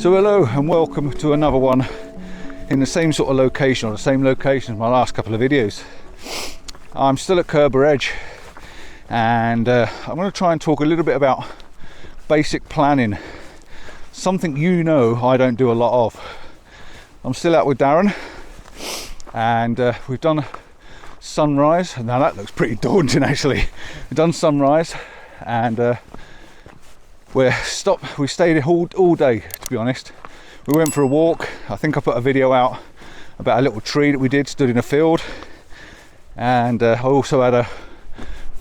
So hello and welcome to another one in the same sort of location, or the same location as my last couple of videos. I'm still at Curbar Edge, and I'm going to try and talk a little bit about basic planning, something I don't do a lot of. I'm still out with Darren, and we've done sunrise. Now that looks pretty daunting actually. We've done sunrise, and we stayed all day, to be honest. We went for a walk. I think I put a video out about a little tree that we did, stood in a field, and I also had a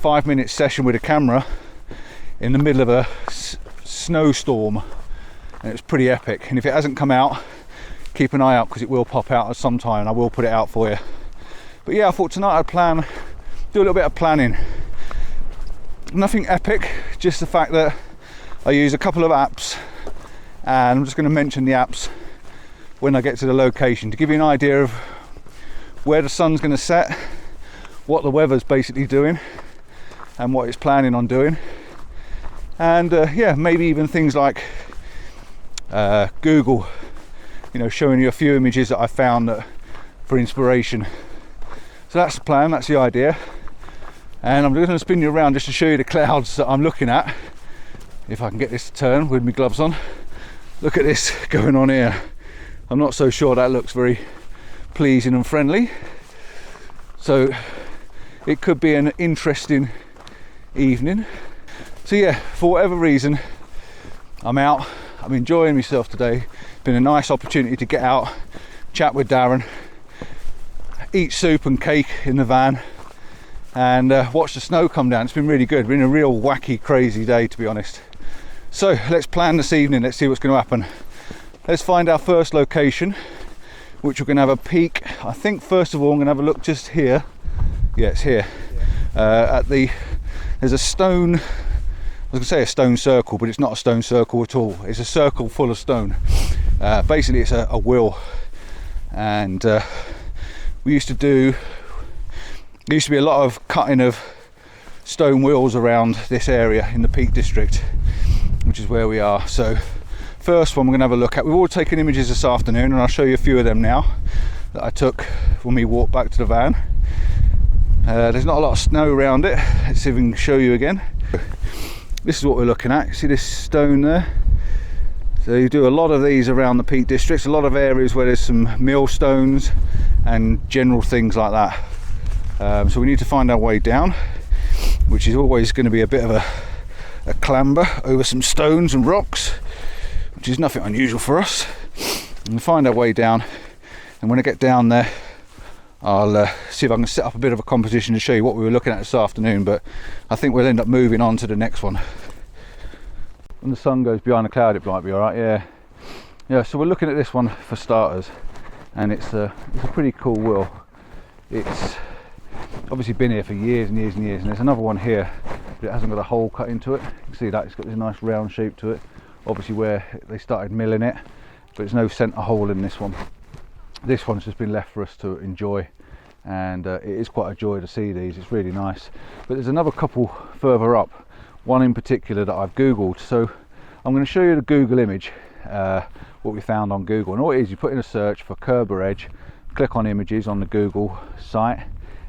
5-minute session with a camera in the middle of a snowstorm, and it was pretty epic. And if it hasn't come out, keep an eye out, because it will pop out at some time and I will put it out for you. But yeah, I thought tonight I'd do a little bit of planning. Nothing epic, just the fact that I use a couple of apps, and I'm just going to mention the apps when I get to the location to give you an idea of where the sun's going to set, what the weather's basically doing and what it's planning on doing, and yeah, maybe even things like Google, showing you a few images that I found for inspiration. So that's the plan, that's the idea, and I'm just going to spin you around just to show you the clouds that I'm looking at. If I can get this to turn with my gloves on. Look at this going on here. I'm not so sure that looks very pleasing and friendly. So it could be an interesting evening. So yeah, for whatever reason, I'm out. I'm enjoying myself today. It's been a nice opportunity to get out, chat with Darren, eat soup and cake in the van, and watch the snow come down. It's been really good. It's been a real wacky, crazy day, to be honest. So let's plan this evening. Let's see what's going to happen. Let's find our first location, which we're going to have a peek. I think first of all I'm going to have a look just here. Yeah, it's here. There's a stone, I was going to say a stone circle, but it's not a stone circle at all. It's a circle full of stone. Basically it's a wheel, and there used to be a lot of cutting of stone wheels around this area in the Peak District, which is where we are. So first one we're going to have a look at. We've all taken images this afternoon, and I'll show you a few of them now that I took when we walked back to the van. There's not a lot of snow around it. Let's see if we can show you again. This is what we're looking at. You see this stone there? So you do a lot of these around the Peak Districts, a lot of areas where there's some millstones and general things like that. So we need to find our way down, which is always going to be a bit of a clamber over some stones and rocks, which is nothing unusual for us. And find our way down, and when I get down there I'll see if I can set up a bit of a composition to show you what we were looking at this afternoon, but I think we'll end up moving on to the next one. When the sun goes behind the cloud it might be alright. Yeah, so we're looking at this one for starters, and it's a pretty cool wheel. It's obviously been here for years and years and years, and there's another one here, but it hasn't got a hole cut into it. You can see that it's got this nice round shape to it, obviously where they started milling it, but there's no centre hole in this one. This one's just been left for us to enjoy, and it is quite a joy to see these. It's really nice. But there's another couple further up, one in particular that I've googled. So I'm going to show you the Google image, what we found on Google. And all it is, you put in a search for Curbar Edge, click on images on the Google site,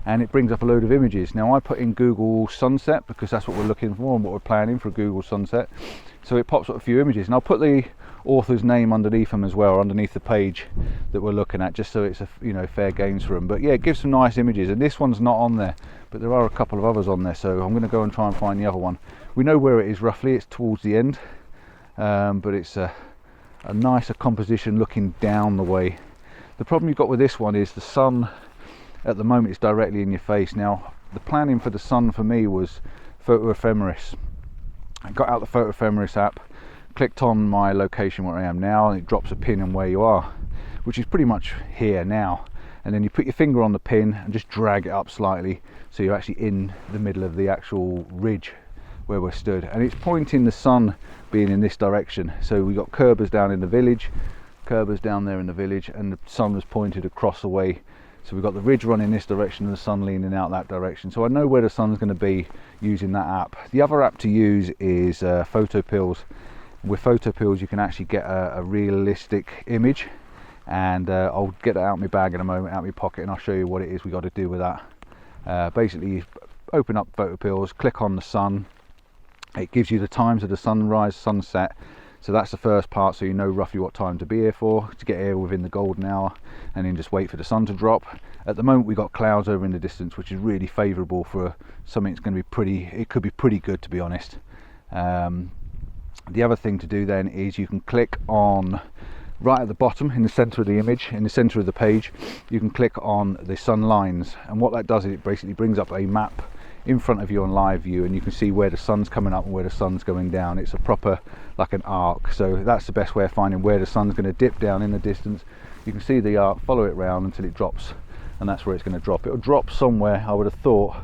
and it brings up a load of images. Now I put in Google sunset because that's what we're looking for and what we're planning for Google sunset. So it pops up a few images, and I'll put the author's name underneath them as well, underneath the page that we're looking at, just so it's fair games for them. But yeah, it gives some nice images, and this one's not on there, but there are a couple of others on there, so I'm going to go and try and find the other one. We know where it is roughly. It's towards the end, but it's a nicer composition looking down the way. The problem you've got with this one is the sun at the moment is directly in your face. Now the planning for the sun for me was photo ephemeris. I got out the photo ephemeris app, clicked on my location where I am now, and it drops a pin on where you are, which is pretty much here now. And then you put your finger on the pin and just drag it up slightly, so you're actually in the middle of the actual ridge where we're stood, and it's pointing the sun being in this direction. So we got Curbars down in the village, Curbars down there in the village, and the sun was pointed across the way. So we've got the ridge running this direction and the sun leaning out that direction. So I know where the sun's going to be using that app. The other app to use is Photo Pills, With photo pills you can actually get a realistic image, and I'll get that out of my bag in a moment, out of my pocket, and I'll show you what it is we got to do with that. Basically you open up photo pills, click on the sun, it gives you the times of the sunrise, sunset, so that's the first part, so you know roughly what time to be here for, to get here within the golden hour, and then just wait for the sun to drop. At the moment we've got clouds over in the distance, which is really favourable for something that's going to be pretty, it could be pretty good to be honest. The other thing to do then is you can click on, right at the bottom in the center of the image, in the center of the page, you can click on the sun lines, and what that does is it basically brings up a map in front of you on live view, and you can see where the sun's coming up and where the sun's going down. It's a proper, like an arc, so that's the best way of finding where the sun's going to dip down in the distance. You can see the arc, follow it round until it drops, and that's where it's going to drop. It'll drop somewhere, I would have thought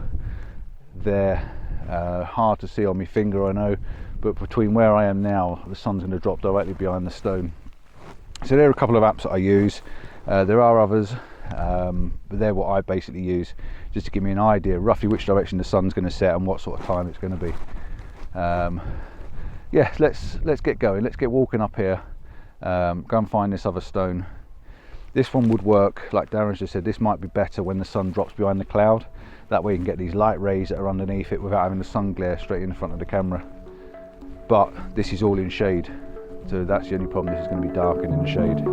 there, hard to see on my finger I know, but between where I am now, the sun's going to drop directly behind the stone. So there are a couple of apps that I use. There are others, but they're what I basically use, just to give me an idea roughly which direction the sun's going to set and what sort of time it's going to be. Yeah, let's get going. Let's get walking up here. Go and find this other stone. This one would work, like Darren's just said, this might be better when the sun drops behind the cloud. That way you can get these light rays that are underneath it without having the sun glare straight in front of the camera. But this is all in shade, so that's the only problem. This is going to be dark and in the shade.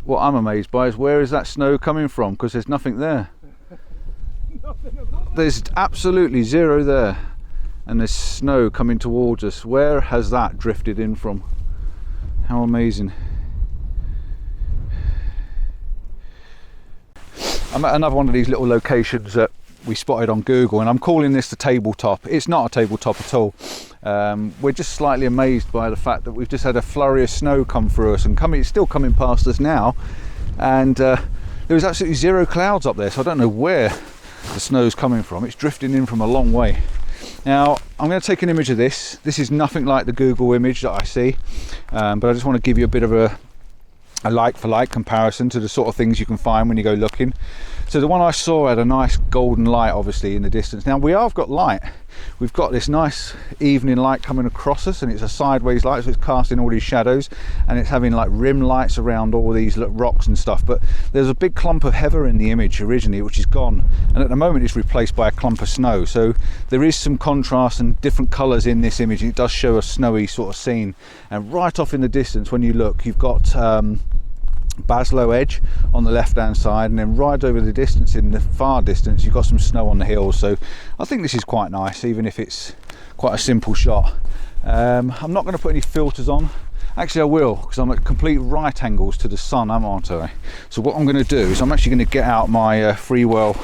What I'm amazed by is where is that snow coming from, because there's nothing there. There's absolutely zero there, and there's snow coming towards us. Where has that drifted in from? How amazing. I'm at another one of these little locations that we spotted on Google, and I'm calling this the tabletop. It's not a tabletop at all. We're just slightly amazed by the fact that we've just had a flurry of snow come through us, and it's still coming past us now, and there was absolutely zero clouds up there, so I don't know where the snow's coming from. It's drifting in from a long way. Now I'm going to take an image of this. This is nothing like the Google image that I see, but I just want to give you a bit of a like for like comparison to the sort of things you can find when you go looking. So the one I saw had a nice golden light obviously in the distance. Now we have got light, we've got this nice evening light coming across us, and it's a sideways light, so it's casting all these shadows, and it's having like rim lights around all these rocks and stuff. But there's a big clump of heather in the image originally, which is gone, and at the moment it's replaced by a clump of snow. So there is some contrast and different colours in this image. It does show a snowy sort of scene, and right off in the distance when you look, you've got Baslow Edge on the left hand side, and then right over the distance, in the far distance, you've got some snow on the hills. So I think this is quite nice, even if it's quite a simple shot. I'm not going to put any filters on. Actually I will, because I'm at complete right angles to the sun, aren't I? So what I'm going to do is I'm actually going to get out my Freewell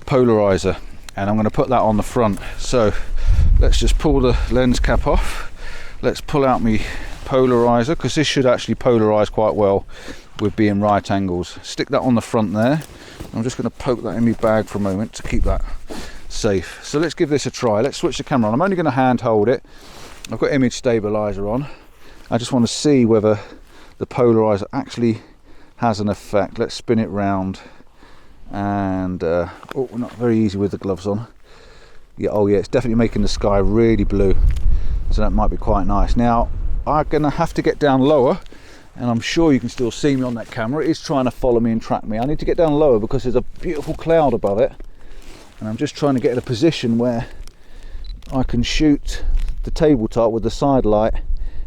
polarizer, and I'm going to put that on the front. So let's just pull the lens cap off. Let's pull out my polarizer, because this should actually polarize quite well with being right angles. Stick that on the front there. I'm just going to poke that in my bag for a moment to keep that safe. So let's give this a try. Let's switch the camera on. I'm only going to hand hold it. I've got image stabilizer on. I just want to see whether the polarizer actually has an effect. Let's spin it round, and oh, not very easy with the gloves on. Yeah, oh yeah, it's definitely making the sky really blue, so that might be quite nice. Now I'm gonna have to get down lower, and I'm sure you can still see me on that camera. It is trying to follow me and track me. I need to get down lower because there's a beautiful cloud above it, and I'm just trying to get in a position where I can shoot the tabletop with the side light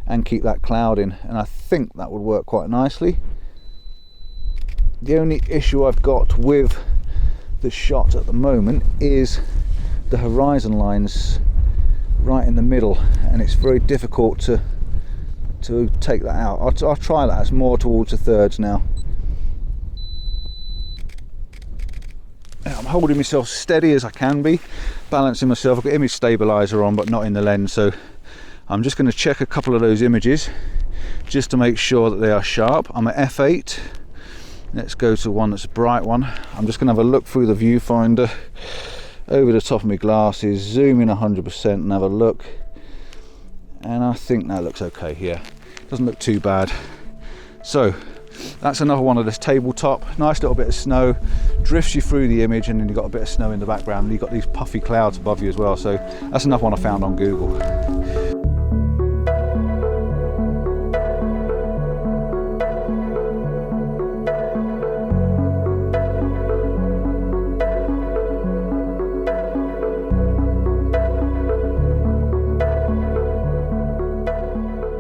and keep that cloud in, and I think that would work quite nicely. The only issue I've got with the shot at the moment is the horizon lines right in the middle, and it's very difficult to take that out. I'll try that. It's more towards the thirds now. I'm holding myself steady as I can be, balancing myself. I've got image stabilizer on, but not in the lens, so I'm just going to check a couple of those images just to make sure that they are sharp. I'm at f8. Let's go to one that's a bright one. I'm just going to have a look through the viewfinder over the top of my glasses, zoom in 100% and have a look, and I think that looks okay here. Doesn't look too bad. So that's another one of this tabletop. Nice little bit of snow, drifts you through the image, and then you've got a bit of snow in the background, and you've got these puffy clouds above you as well. So that's another one I found on Google.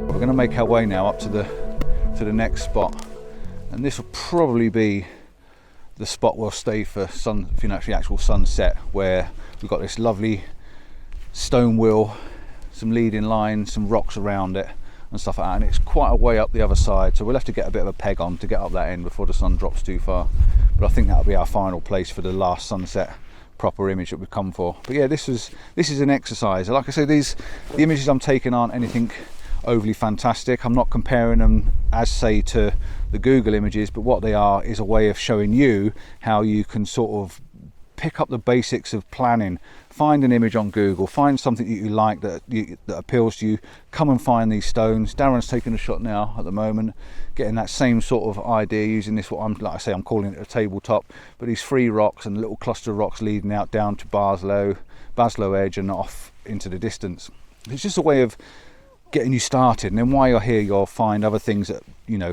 We're going to make our way now up to the next spot, and this will probably be the spot we'll stay for the actual sunset, where we've got this lovely stone wheel, some leading lines, some rocks around it and stuff like that, and it's quite a way up the other side, so we'll have to get a bit of a peg on to get up that end before the sun drops too far. But I think that'll be our final place for the last sunset proper image that we've come for. But yeah, this is an exercise. Like I say, the images I'm taking aren't anything overly fantastic. I'm not comparing them as say to the Google images, but what they are is a way of showing you how you can sort of pick up the basics of planning. Find an image on Google, find something that you like that appeals to you, come and find these stones. Darren's taking a shot now at the moment, getting that same sort of idea using this, like I'm calling it a tabletop, but these 3 rocks and a little cluster of rocks leading out down to Baslow Edge and off into the distance. It's just a way of getting you started, and then while you're here you'll find other things that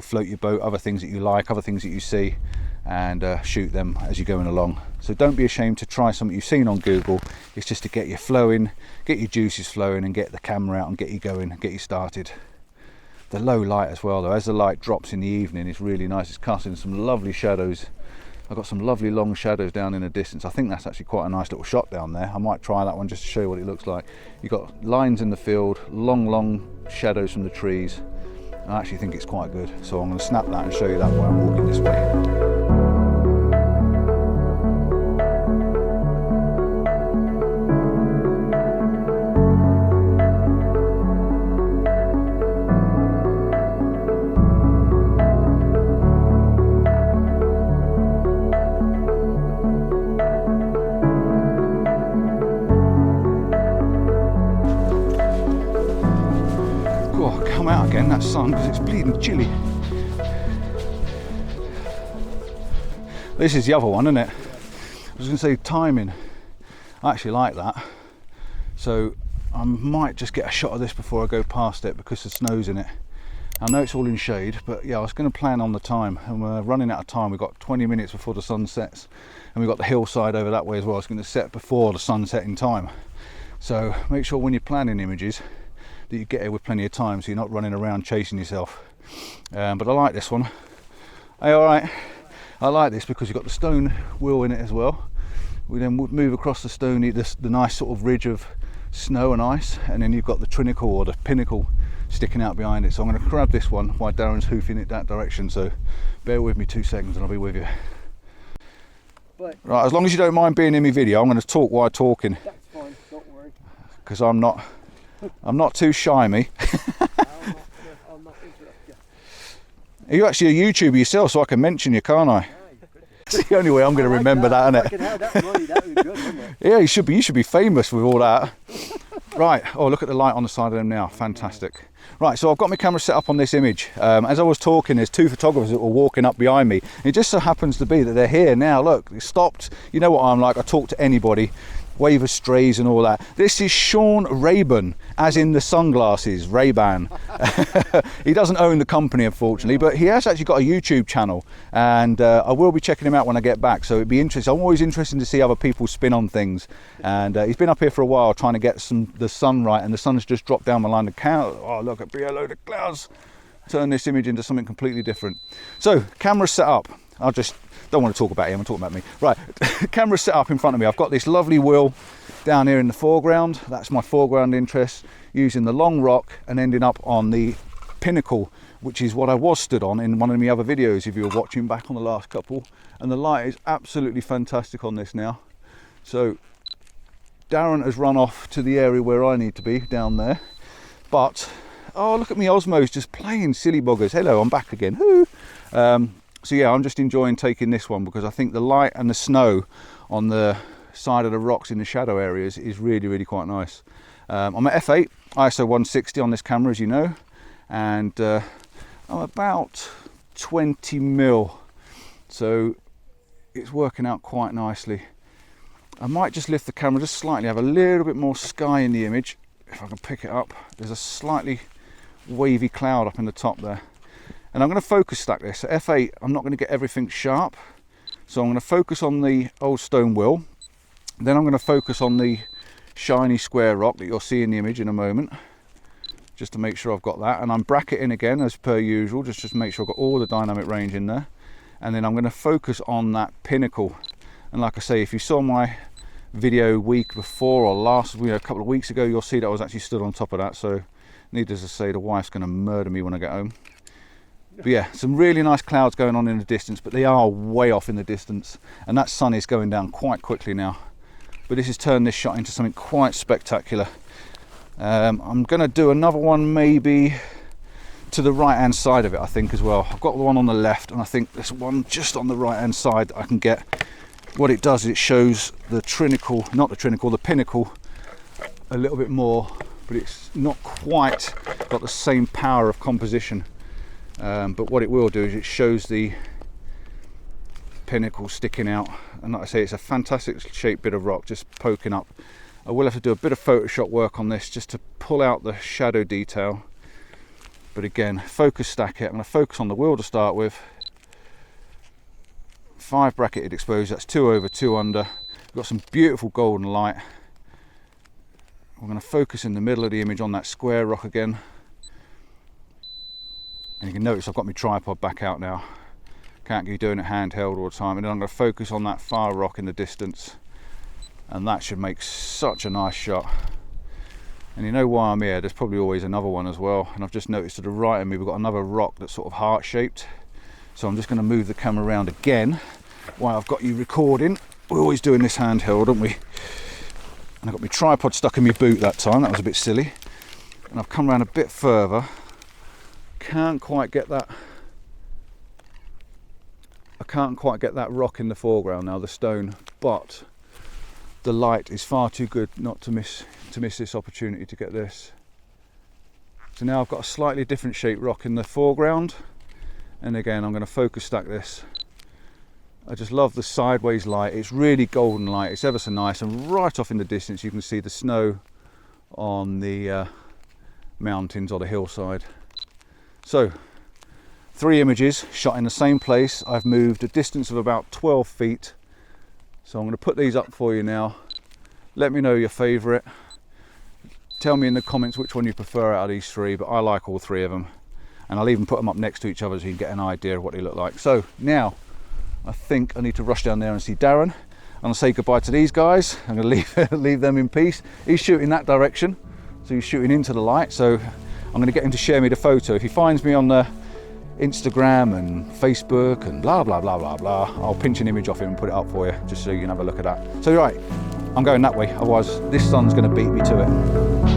float your boat, other things that you like, other things that you see, and shoot them as you're going along. So don't be ashamed to try something you've seen on Google. It's just to get you flowing, get your juices flowing, and get the camera out and get you going and get you started. The low light as well though, as the light drops in the evening, it's really nice. It's casting some lovely shadows. I've got some lovely long shadows down in the distance. I think that's actually quite a nice little shot down there. I might try that one just to show you what it looks like. You've got lines in the field, long shadows from the trees. I actually think it's quite good. So I'm going to snap that and show you that while I'm walking this way. Out again, that sun, because it's bleeding chilly. This is the other one, isn't it? I was going to say timing. I actually like that, so I might just get a shot of this before I go past it because the snow's in it. I know it's all in shade, but yeah, I was going to plan on the time, and we're running out of time. We've got 20 minutes before the sun sets, and we've got the hillside over that way as well. It's going to set before the sunset in time, so make sure when you're planning images that you get here with plenty of time, so you're not running around chasing yourself. But I like this one. Hey, all right. I like this because you've got the stone wheel in it as well. We then move across the stony, the nice sort of ridge of snow and ice, and then you've got the trinicle or the pinnacle sticking out behind it. So I'm going to grab this one while Darren's hoofing it that direction. So bear with me 2 seconds and I'll be with you. Right, as long as you don't mind being in my video, I'm going to talk while talking. That's fine, don't worry. Because I'm not too shy, me. I'll not interrupt you. Are you actually a YouTuber yourself, so I can mention you, can't I? It's the only way I'm going to remember that, isn't it? That would be good, wouldn't it? Yeah, you should be famous with all that. Right, oh, look at the light on the side of them now, fantastic. Right, so I've got my camera set up on this image. As I was talking, there's 2 photographers that were walking up behind me. It just so happens to be that they're here now. Look, they stopped. You know what I'm like, I talk to anybody. Wave of strays and all that. This is Sean Rayban, as in the sunglasses, Ray-Ban. He doesn't own the company, unfortunately, but he has actually got a YouTube channel, and I will be checking him out when I get back, so it'd be interesting. I'm always interested to see other people's spin on things, and he's been up here for a while trying to get the sun right, and the sun's just dropped down the line of clouds. Oh, look, it'd be a load of clouds. Turn this image into something completely different. So, camera set up. I just don't want to talk about him, I'm talking about me. Right, camera set up in front of me. I've got this lovely wheel down here in the foreground. That's my foreground interest, using the long rock and ending up on the pinnacle, which is what I was stood on in one of my other videos, if you were watching back on the last couple. And the light is absolutely fantastic on this now. So Darren has run off to the area where I need to be, down there. But Oh, look at me, Osmo's just playing silly buggers. Hello, I'm back again. Woo. So yeah, I'm just enjoying taking this one because I think the light and the snow on the side of the rocks in the shadow areas is really, really quite nice. I'm at f8, ISO 160 on this camera, as you know, and I'm about 20 mil, so it's working out quite nicely. I might just lift the camera just slightly, have a little bit more sky in the image, if I can pick it up. There's a slightly wavy cloud up in the top there. And I'm going to focus stack this. At f8, I'm not going to get everything sharp, so I'm going to focus on the old stone wheel. Then I'm going to focus on the shiny square rock that you'll see in the image in a moment, just to make sure I've got that. And I'm bracketing again as per usual, just to make sure I've got all the dynamic range in there. And then I'm going to focus on that pinnacle. And like I say, if you saw my video week before or last, a couple of weeks ago, you'll see that I was actually stood on top of that. So needless to say, the wife's going to murder me when I get home. But yeah, some really nice clouds going on in the distance, but they are way off in the distance, and that sun is going down quite quickly now. But this has turned this shot into something quite spectacular. I'm going to do another one maybe to the right hand side of it, I think, as well. I've got the one on the left, and I think there's one just on the right hand side that I can get. What it does is it shows the the pinnacle a little bit more, but it's not quite got the same power of composition. But what it will do is it shows the pinnacle sticking out, and like I say, it's a fantastic shaped bit of rock just poking up. I will have to do a bit of Photoshop work on this just to pull out the shadow detail, but again, focus stack it. I'm going to focus on the wheel to start with. 5 bracketed exposure, that's 2 over 2 under. We've got some beautiful golden light. We're going to focus in the middle of the image on that square rock again. And you can notice I've got my tripod back out now. Can't be doing it handheld all the time. And then I'm going to focus on that far rock in the distance. And that should make such a nice shot. And you know why I'm here, there's probably always another one as well. And I've just noticed to the right of me, we've got another rock that's sort of heart-shaped. So I'm just going to move the camera around again while I've got you recording. We're always doing this handheld, aren't we? And I've got my tripod stuck in my boot that time. That was a bit silly. And I've come around a bit further. Can't quite get that. I can't quite get that rock in the foreground now, the stone, but the light is far too good not to miss this opportunity to get this. So now I've got a slightly different shaped rock in the foreground, and again I'm going to focus stack this. I just love the sideways light. It's really golden light. It's ever so nice, and right off in the distance you can see the snow on the mountains or the hillside. So 3 images shot in the same place. I've moved a distance of about 12 feet. So I'm going to put these up for you now. Let me know your favourite. Tell me in the comments which one you prefer out of these 3, but I like all 3 of them. And I'll even put them up next to each other so you can get an idea of what they look like. So now I think I need to rush down there and see Darren. And I'll say goodbye to these guys. I'm going to leave them in peace. He's shooting that direction, so he's shooting into the light. So I'm going to get him to share me the photo. If he finds me on the Instagram and Facebook and blah blah blah blah blah, I'll pinch an image off him and put it up for you, just so you can have a look at that. So right, I'm going that way, otherwise this sun's going to beat me to it.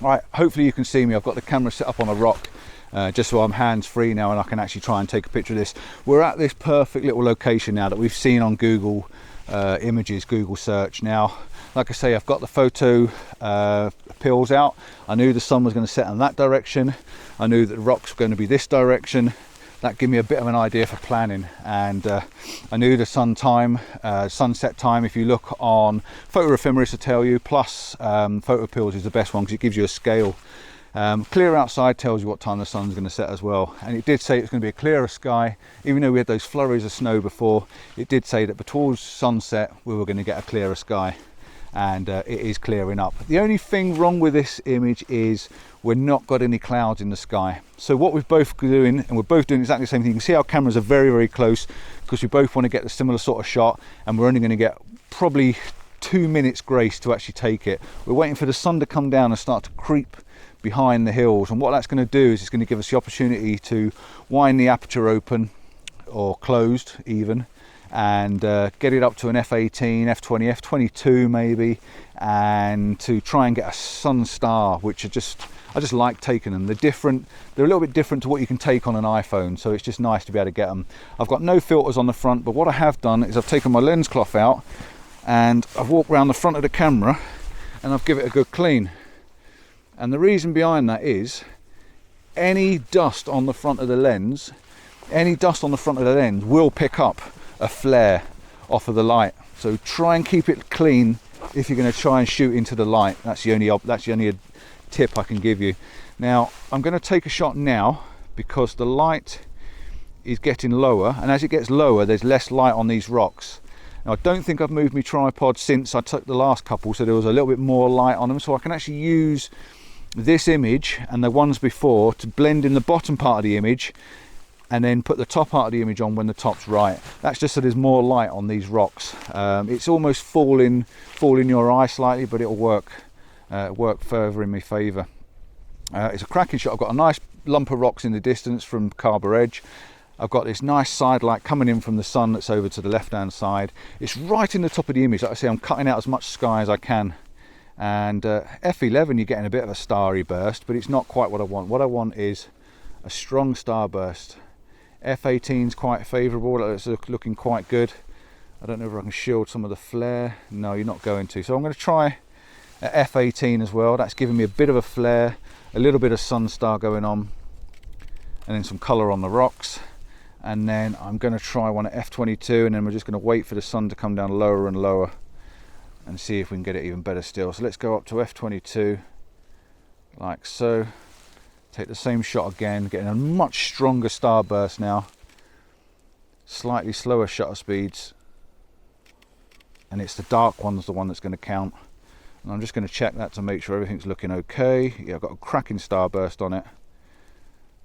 Right, hopefully you can see me. I've got the camera set up on a rock just so I'm hands free now and I can actually try and take a picture of this. We're at this perfect little location now that we've seen on Google Images, Google search. Now, like I say, I've got the photo pills out. I knew the sun was going to set in that direction. I knew that the rocks were going to be this direction. That gave me a bit of an idea for planning, and I knew the sunset time, if you look on Photo Ephemeris to tell you, plus Photo Pills is the best one because it gives you a scale. Clear outside tells you what time the sun's going to set as well, and it did say it's going to be a clearer sky. Even though we had those flurries of snow before, it did say that towards sunset we were going to get a clearer sky, and it is clearing up. The only thing wrong with this image is we're not got any clouds in the sky. So what we're both doing, and we're both doing exactly the same thing, you can see our cameras are very, very close because we both want to get a similar sort of shot, and we're only going to get probably 2 minutes grace to actually take it. We're waiting for the sun to come down and start to creep behind the hills, and what that's going to do is it's going to give us the opportunity to wind the aperture open or closed even, and get it up to an f18, f20, f22 maybe, and to try and get a sun star, which I just like taking them. They're different, they're a little bit different to what you can take on an iPhone, so it's just nice to be able to get them. I've got no filters on the front, but what I have done is I've taken my lens cloth out and I've walked around the front of the camera and I've given it a good clean. And the reason behind that is any dust on the front of the lens, will pick up a flare off of the light. So try and keep it clean if you're going to try and shoot into the light. That's the only tip I can give you. Now I'm going to take a shot now because the light is getting lower, and as it gets lower there's less light on these rocks. Now I don't think I've moved my tripod since I took the last couple, so there was a little bit more light on them, so I can actually use this image and the ones before to blend in the bottom part of the image and then put the top part of the image on when the top's right. That's just so there's more light on these rocks. It's almost falling your eye slightly, but it'll work further in my favour. It's a cracking shot. I've got a nice lump of rocks in the distance from Curbar Edge. I've got this nice side light coming in from the sun that's over to the left hand side. It's right in the top of the image. Like I say, I'm cutting out as much sky as I can. And f11 you're getting a bit of a starry burst, but it's not quite what I want. What I want is a strong starburst. f18 is quite favourable, it's looking quite good. I don't know if I can shield some of the flare. No, you're not going to. So I'm going to try f18 as well. That's giving me a bit of a flare, a little bit of sun star going on, and then some colour on the rocks. And then I'm going to try one at f22, and then we're just going to wait for the sun to come down lower and lower and see if we can get it even better still. So let's go up to f22 like so. Take the same shot again, getting a much stronger starburst now, slightly slower shutter speeds, and it's the dark one's the one that's going to count. And I'm just going to check that to make sure everything's looking okay. Yeah, I've got a cracking starburst on it,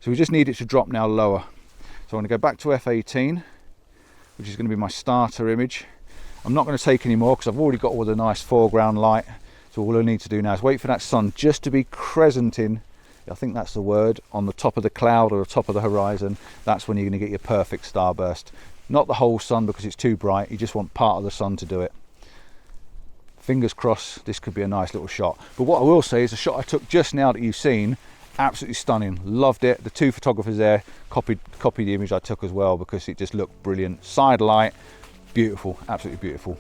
so we just need it to drop now lower. So I'm going to go back to f18, which is going to be my starter image. I'm not going to take any more because I've already got all the nice foreground light, so all I need to do now is wait for that sun just to be crescenting, I think that's the word, on the top of the cloud or the top of the horizon. That's when you're going to get your perfect starburst. Not the whole sun because it's too bright, you just want part of the sun to do it. Fingers crossed this could be a nice little shot. But what I will say is the shot I took just now that you've seen, absolutely stunning, loved it. The two photographers there copied the image I took as well because it just looked brilliant. Side light, beautiful, absolutely beautiful.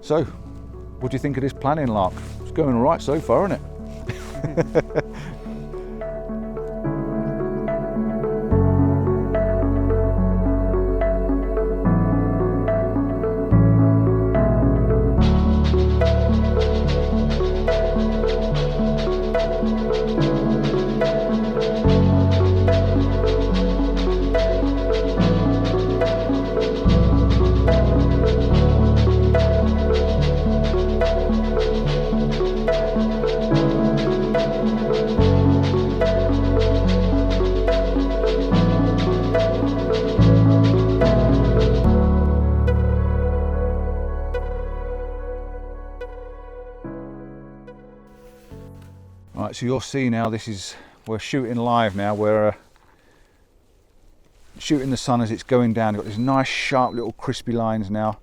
So what do you think of this planning lark? It's going all right so far, isn't it? Right, so you'll see now we're shooting live now, we're shooting the sun as it's going down. You've got these nice sharp little crispy lines now,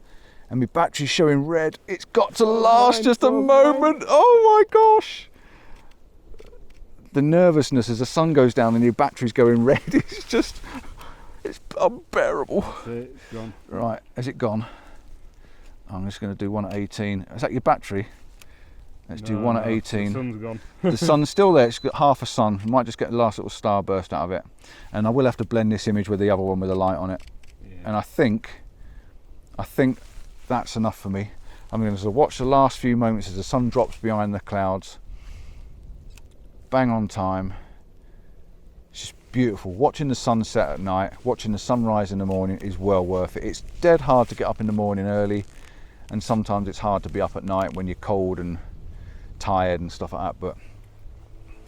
and my battery's showing red. It's got to last just a moment. Oh my gosh, the nervousness as the sun goes down and your battery's going red, it's unbearable. It's gone. Right, has it gone? I'm just going to do one at 18. Is that your battery? Let's do one at 18. The sun's gone. The sun's still there, it's got half a sun. We might just get the last little star burst out of it. And I will have to blend this image with the other one with the light on it. Yeah. And I think that's enough for me. I'm going to watch the last few moments as the sun drops behind the clouds. bang on time. It's just beautiful. Watching the sunset at night, watching the sunrise in the morning is well worth it. It's dead hard to get up in the morning early, and sometimes it's hard to be up at night when you're cold and tired and stuff like that, but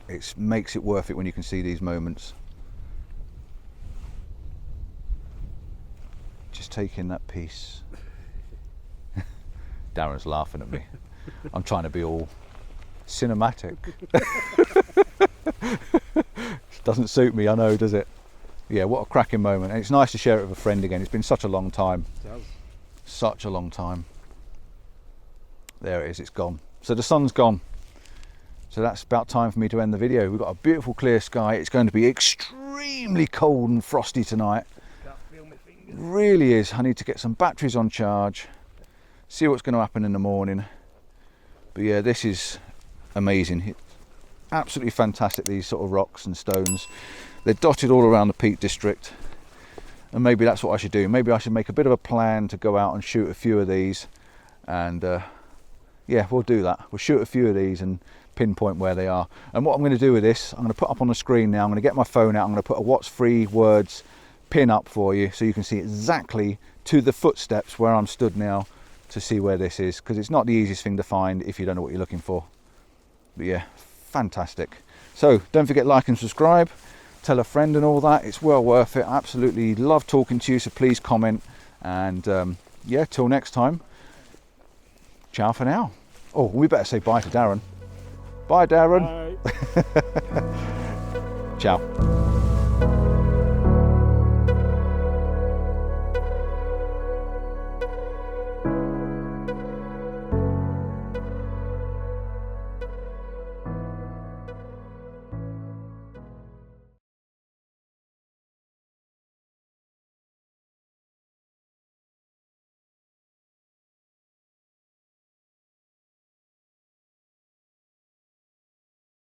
it makes it worth it when you can see these moments. Just take in that peace. Darren's laughing at me. I'm trying to be all cinematic. Doesn't suit me, I know, does it? Yeah, what a cracking moment. And it's nice to share it with a friend again. It's been such a long time. It does. Such a long time. There it is, it's gone. So the sun's gone. So that's about time for me to end the video. We've got a beautiful clear sky. It's going to be extremely cold and frosty tonight. Can't feel my fingers. Really is. I need to get some batteries on charge, see what's going to happen in the morning. But yeah, this is amazing. Absolutely fantastic, these sort of rocks and stones. They're dotted all around the Peak District, and maybe that's what I should do. Maybe I should make a bit of a plan to go out and shoot a few of these, and yeah, we'll do that. We'll shoot a few of these and pinpoint where they are. And what I'm going to do with this, I'm going to put up on the screen now, I'm going to get my phone out, I'm going to put a What's Free Words pin up for you so you can see exactly to the footsteps where I'm stood now to see where this is, because it's not the easiest thing to find if you don't know what you're looking for. But yeah, fantastic. So don't forget, like and subscribe, tell a friend and all that. It's well worth it. I absolutely love talking to you, so please comment, and yeah, till next time, ciao for now. Oh, we better say bye to Darren. Bye, Darren. Bye. Ciao.